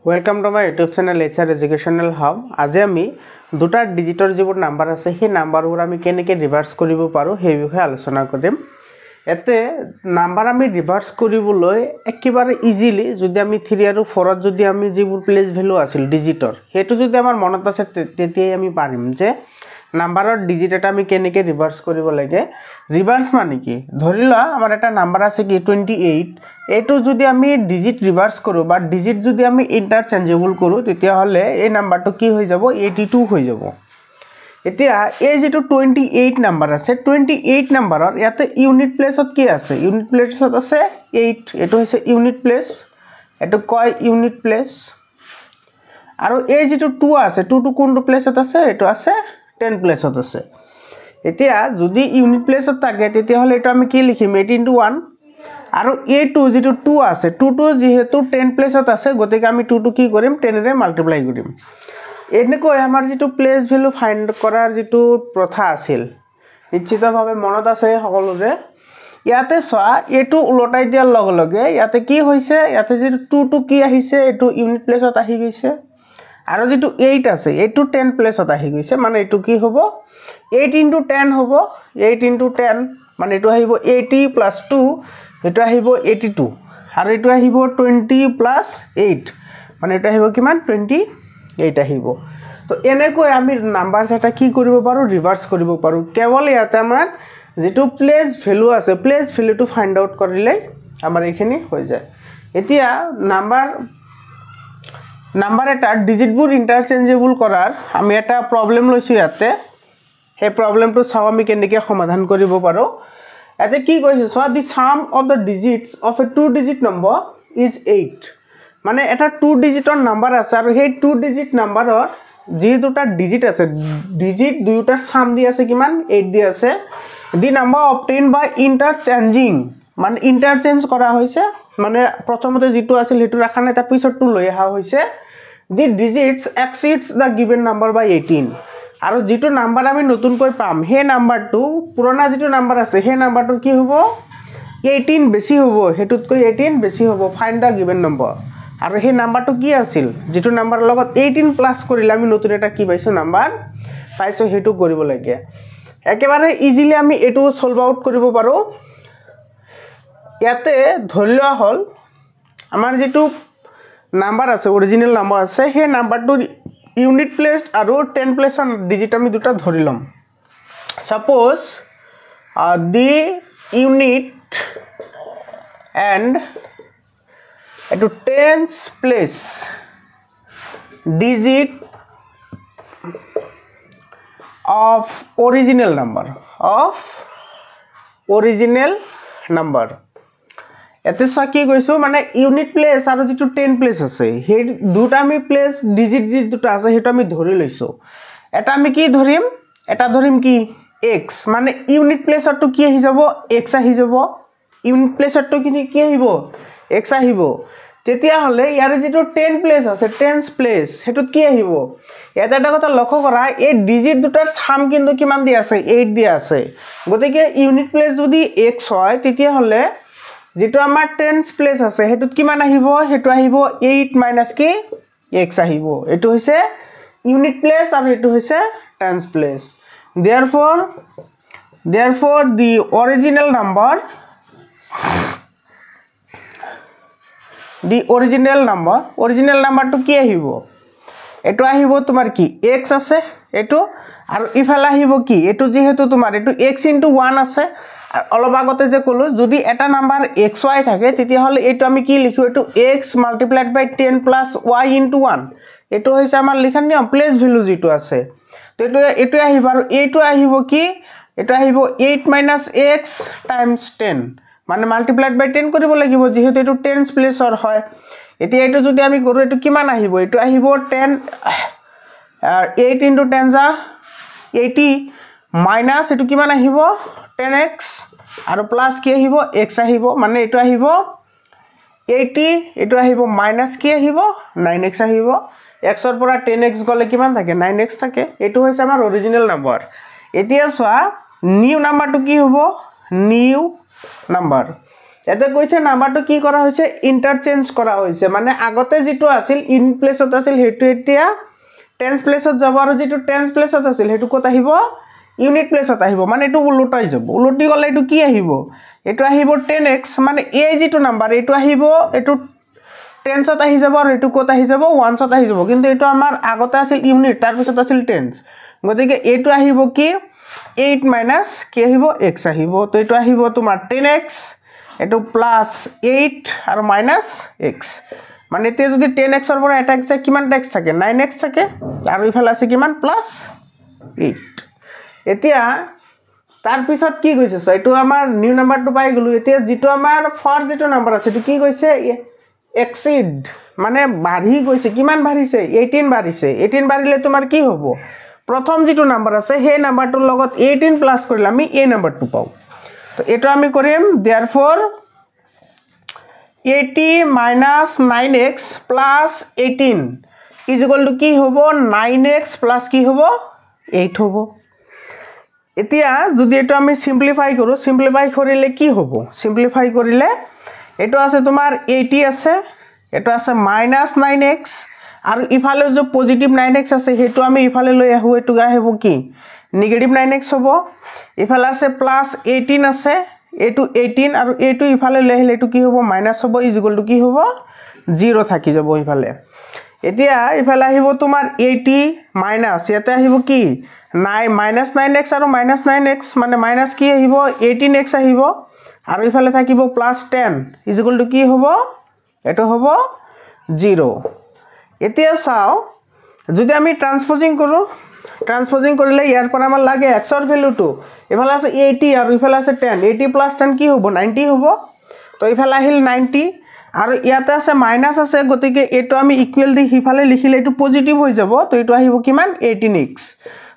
Welcome to my YouTube channel HR educational hub. আজি আমি দুটা ডিজিটৰ যিবোৰ নাম্বাৰ আছে সেই নাম্বাৰবোৰ আমি কেনেকৈ ৰিভাৰ্স কৰিব পাৰোঁ সেই বিষয়ে আলোচনা কৰিম। এতে নাম্বাৰ আমি ৰিভাৰ্স কৰিবলৈ একেবাৰে ইজিলি যদি আমি 3 আৰু 4ত যদি আমি যিবোৰ প্লেস ভ্যালু আছিল ডিজিটৰ সেইটো যদি আমাৰ মনত আছে তেতিয়াই আমি পাৰিম যে নাম্বাৰৰ ডিজিট এটা আমি কেনেকৈ ৰিভাৰ্স কৰিব লাগে। ৰিভাৰ্স মানে কি, ধৰি লোৱা আমাৰ এটা নাম্বাৰ আছে কি 28, এইটো যদি আমি ডিজিট ৰিভাৰ্স কৰোঁ বা ডিজিট যদি আমি ইন্টাৰচেঞ্জেবল কৰোঁ তেতিয়াহ'লে এই নাম্বাৰটো কি হৈ যাব 82 হৈ যাব। এতিয়া এই যেটো 28 নাম্বাৰ আছে 28 নাম্বাৰৰ ইয়াতে ইউনিট প্লেছত কি আছে, ইউনিট প্লেছত আছে 8, এটো হৈছে ইউনিট প্লেস, এটো কয় ইউনিট প্লেস। আৰু এই যেটো 2 আছে 2 টু কোনটো প্লেছত আছে, এটো আছে 10 প্লেছত আছে। এতিয়া যদি ইউনিট প্লেছত থাকে তেতিয়াহ'লে এটা আমি কি লিখিম 8 * 1 আৰু a2 যেটো 2 আছে 2 টু যেহেতু 10 প্লেছত আছে গতিকে আমি 2 টু কি কৰিম 10 ৰে মাল্টিপ্লাই কৰিম। এনেকৈ আমাৰ যেটো প্লেস ভ্যালু ফাইন্ড কৰাৰ যেটো প্ৰথা আছিল নিশ্চিতভাৱে মনত আছে সকলোৰে। ইয়াতে চোৱা এটো উলটাই দিয়াৰ লগে লগে ইয়াতে কি হৈছে, ইয়াতে যেটো 2 টু কি আহিছে এটো ইউনিট প্লেছত আহি গৈছে আৰু যেটো 8 আছে এটো 10 প্লেছত আহি গৈছে, মানে এটো কি হ'ব 8 * 10 হ'ব, 8 * 10 মানে এটো আহিব 80 + 2 এটো আহিব 82 আৰু এটো আহিব 20 + 8 মানে এটো আহিব কিমান 28 আহিব। তো এনেকৈ আমি নাম্বাৰ এটা কি কৰিব পাৰো ৰিভাৰ্স কৰিব পাৰো। কেৱল ইয়াতে আমাৰ যেটো প্লেস ভ্যালু আছে প্লেস ভ্যালুটো ফাইন্ড আউট কৰিলে আমাৰ এইখিনি হৈ যায়। এতিয়া নাম্বাৰ এটা ডিজিটবোৰ ইন্টাৰচেঞ্জেবল কৰাৰ আমি এটা প্ৰবলেম লৈছো ইয়াতে। সেই প্ৰবলেমটো চাও আমি কেনেকৈ সমাধান কৰিব পাৰো। ইয়াতে কি কৈছে so the sum of the digits of A 2 digit number is 8, মানে এটা 2 ডিজিটৰ নাম্বাৰ আছে আৰু সেই 2 ডিজিট নাম্বাৰৰ যি দুটা ডিজিট আছে ডিজিট দুটাৰ সাম দি আছে কিমান 8 দি আছে। দি নাম্বাৰ অবটেইন বাই ইন্টাৰচেঞ্জিং মানে ইন্টাৰচেঞ্জ কৰা হৈছে, মানে প্ৰথমতে যেটো আছিল হেতু ৰাখা নাই তাৰ পিছৰটো লৈ আহা হৈছে। দি ডিজিটস এক্সিডস দা গিভেন নাম্বাৰ বাই 18 আৰু যেটো নাম্বাৰ আমি নতুনকৈ পাম সেই নাম্বাৰটো পুৰণা যেটো নাম্বাৰ আছে সেই নাম্বাৰটো কি হ'ব 18 বেছি হ'ব, হেতুতকৈ 18 বেছি হ'ব। ফাইন্ড দা গিভেন নাম্বাৰ আৰু সেই নাম্বাৰটো কি আছিল যেটো নাম্বাৰৰ লগত 18 প্লাস কৰিলে আমি নতুন এটা কি পাইছো নাম্বাৰ পাইছো, হেতু কৰিব লাগে। একেবাৰে ইজিলি আমি এটো সলভ আউট কৰিব পাৰো। ইয়াতে ধৰি লোৱা হল আমাৰ যেটো নাম্বাৰ আছে অৰিজিনাল নাম্বাৰ আছে সেই নাম্বাৰটো ইউনিট প্লেস আৰু 10 প্লেসৰ ডিজিট আমি দুটা ধৰি লম। সাপোজ দি ইউনিট এন্ড এটো 10th place digit of original number এতে সা কি কৈছো মানে ইউনিট প্লেস আৰু যেটো 10 প্লেস আছে সেই দুটা আমি প্লেস ডিজিট যি দুটা আছে হেতু আমি ধৰি লৈছো। এটা আমি কি ধৰিম, এটা ধৰিম কি x, মানে ইউনিট প্লেসৰটো কি আহি যাব x আহি যাব, ইউনিট প্লেসৰটো কি আহিব x আহিব। তেতিয়া হলে ইয়াৰ যেটো 10 প্লেস আছে 10th প্লেস হেতুত কি আহিব, এটা কথা লক্ষ্য কৰা এই ডিজিট দুটাৰ সাম কিন্তু কিমান দি আছে 8 দি আছে, গতিকে ইউনিট প্লেস যদি x হয় তেতিয়া হলে যেটো আমাৰ 10th প্লেস আছে হেতুত কিমান আহিব, হেতু আহিব 8 - কি x আহিব। এটো হৈছে ইউনিট প্লেস আৰু এটো হৈছে 10th place. therefore the original number to কি আহিব, এটো আহিব তোমাৰ কি x আছে এটো আৰু ইফালে আহিব কি এটো যেহেতু তোমাৰ এটো x * 1 আছে। আর অলপ আগতে যে কলো যদি এটা নাম্বার xy থাকে তেতিয়া হলে এটো আমি কি লিখো এটো x * 10 + y * 1 এটো হৈছে আমাৰ লিখাৰ নিয়ম প্লেস ভ্যালু যেটো আছে। তো এটো আহিব আৰু এটো আহিব কি এটো আহিব 8 - x * 10 মানে মাল্টিপ্লাইড বাই 10 কৰিব লাগিব যেহেতু এটো 10th প্লেসৰ হয়। এতিয়া এটো যদি আমি কৰো এটো কিমান আহিব, এটো আহিব 10 8 * 10 = 80 মাইনাস এটো কিমান আহিব 10x আৰু প্লাস কি আহিব x আহিব, মানে এটো আহিব 80 এটো আহিব মাইনাস কি আহিব 9x আহিব। x ৰ পৰা 10x গলে কিমান থাকে 9x থাকে। এটো হৈছে আমাৰ অৰিজিনাল নাম্বাৰ। এতিয়া চোৱা নিউ নাম্বাৰটো কি হ'ব নিউ নাম্বাৰ। এতে কৈছে নাম্বাৰটো কি কৰা হৈছে ইন্টাৰচেঞ্জ কৰা হৈছে মানে আগতে যেটো আছিল ইন প্লেছত আছিল হেতু এতিয়া টেন্স প্লেছত যাব আৰু যেটো টেন্স প্লেছত আছিল হেতু কত আহিব ইউনিট প্লেছত আহিব মানে এটো উলটাই যাব উলটি গলে এটো কি আহিব এটো আহিব 10x মানে এই যেটো নাম্বাৰ এটো আহিব এটো টেন্সত আহি যাব আৰু এটো কত আহি যাব ওয়ানছত আহি যাব কিন্তু এটো আমাৰ আগতে আছিল ইউনিট তাৰ পিছত আছিল টেন্স গতিকে এটো আহিব কি 8 মাইনাস কি আহিব x আহিব তো এটো আহিব তোমাৰ 10x এটো প্লাস 8 আৰু মাইনাস x মানে তে যদি 10x ৰ পৰা এটা x কিমান x থাকে 9x থাকে আৰু ইফালে আছে কিমান প্লাস 8 এতিয়া তাৰ পিছত কি কৈছে সো এটো আমাৰ নিউ নাম্বাৰটো পাই গলো এতিয়া যেটো আমাৰ ফাৰ যেটো নাম্বাৰ আছে এটো কি কৈছে exceed মানে বাঢ়ি গৈছে কিমান বাঢ়িছে 18 বাঢ়িছে 18 বাঢ়িলে তোমাৰ কি হ'ব প্ৰথম যেটো নাম্বাৰ আছে হে নাম্বাৰটোৰ লগত 18 প্লাস কৰিলে আমি এই নাম্বাৰটো পাও তো এটো আমি কৰিম therefore 80 minus 9x plus 18 is equal to কি হ'ব 9x plus কি হ'ব 8 হ'ব এতিয়া যদি এটো আমি সিম্পলিফাই কৰো সিম্পলিফাই কৰিলে কি হ'ব সিম্পলিফাই কৰিলে এটো আছে তোমাৰ 80 আছে এটো আছে minus 9x আৰু ইফালে যে পজিটিভ 9x আছে হেতু আমি ইফালে লৈ আহু এটো আহিব কি নেগেটিভ 9x হ'ব ইফালে আছে প্লাস 18 আছে এটো 18 আৰু এটো ইফালে লৈ আহিলে এটো কি হ'ব মাইনাস হ'ব ইজ ইকুয়াল টু কি হ'ব 0 থাকি যাব ইফালে এতিয়া ইফালে আহিব তোমাৰ 80 মাইনাস ইয়াতে আহিব কি 9 minus 9x আৰু minus 9x মানে মাইনাস কি আহিব 18x আহিব আৰু ইফালে থাকিব প্লাস 10 ইজ ইকুয়াল টু কি হ'ব এটো হ'ব 0 এতিয়া চাও যদি আমি ট্রান্সপোজিং কৰো ট্ৰান্সপোজিং কৰিলে ইয়াৰ পৰা আমাৰ লাগে x ৰ ভ্যালুটো ইফালে আছে 80 আৰু ইফালে আছে 10 80 plus 10 কি হ'ব 90 হ'ব তো ইফালে আহিল 90 আৰু ইয়াতে আছে মাইনাস আছে গতিকে এটো আমি ইকুৱেল দি হিফালে লিখিলে এটো পজিটিভ হৈ যাব তো এটো আহিব কিমান 18x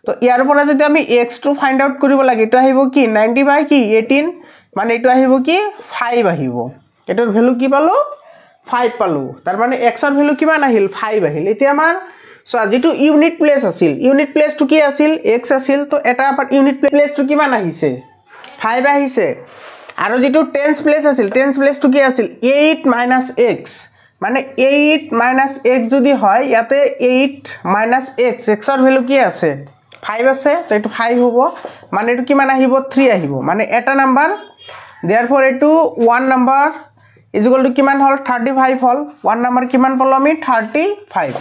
তো ইয়াৰ পৰা যদি আমি x টো ফাইন্ড আউট কৰিব লাগে এটো আহিব কি 90 বাই কি 18 মানে এটো আহিব কি 5 আহিব এটোৰ ভ্যালু কি পালো 5 পালো তাৰ মানে x ৰ ভ্যালু কিমান আহিল 5 আহিল এতিয়া আমাৰ সো যেটো ইউনিট প্লেস আছিল ইউনিট প্লেস টু কি আছিল x আছিল তো এটা পার ইউনিট প্লেস টু কিমান আহিছে 5 আহিছে আৰু যেটো টেন্স প্লেস আছিল টেন্স প্লেস টু কি আছিল 8 minus x মানে 8 - x যদি হয় ইয়াতে 8 - x x ৰ ভ্যালু কি আছে 5 আছে তো এটো 5 হ'ব মানে এটো কিমান আহিব 3 আহিব মানে এটা নাম্বার therefore এটো 1 নাম্বার is equal to কিমান হল 35 হল 1 নাম্বার কিমান পালো আমি 35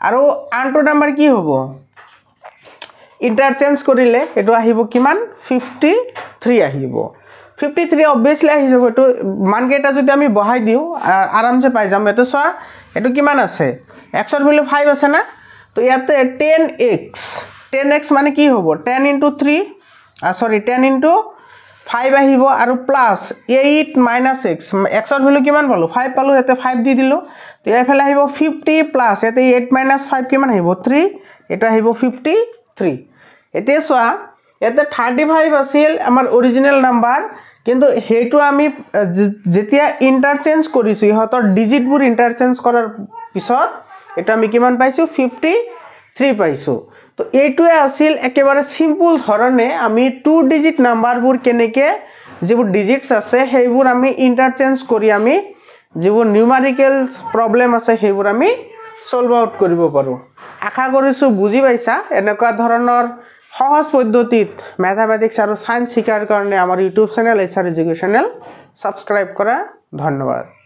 আৰু আনটো নাম্বাৰ কি হ'ব ইন্টাৰচেঞ্জ কৰিলে এটো আহিব কিমান 53 আহিব 53 obviously আহি যাব এটো মান কেটা যদি আমি বহাই দিও আরামসে পাই যাম এটো সা এটো কিমান আছে x ৰ ভ্যালু 5 আছে না তো ইয়াতে 10x মানে কি হ'ব 10 into 3 sorry 10 into 5 আহিব আৰু প্লাস 8 - x x ৰ ভ্যালু কিমান পালো 5 পালো এতে 5 দি দিলো তো এফালে আহিব 50 প্লাস এতে 8 - 5 কিমান আহিব 3 এটা আহিব 53 এতে সোয়া এতে 35 আছিল আমাৰ অৰিজিনাল নাম্বাৰ কিন্তু হেতু আমি যেতিয়া ইন্টাৰচেঞ্জ কৰিছো ইহতৰ ডিজিট বোৰ ইন্টাৰচেঞ্জ কৰাৰ পিছত এটা আমি কিমান পাইছো 53 পাইছো তো এইটোৱে আছিল একেবাৰে সিম্পল ধৰণে আমি 2 ডিজিট নাম্বাৰবোৰ কেনেকে যেবোৰ ডিজিটস আছে হেইবোৰ আমি ইন্টাৰচেঞ্জ কৰি আমি যেবোৰ নিউমেৰিকেল প্ৰবলেম আছে হেইবোৰ আমি সলভ আউট কৰিব পাৰো আশা কৰিছো বুজি পাইছা এনেকুৱা ধৰণৰ সহজ পদ্ধতিত ম্যাথমেটিক্স আৰু সায়েন্স শিকাৰ কাৰণে আমাৰ YouTube channel HR educational subscribe কৰা ধন্যবাদ।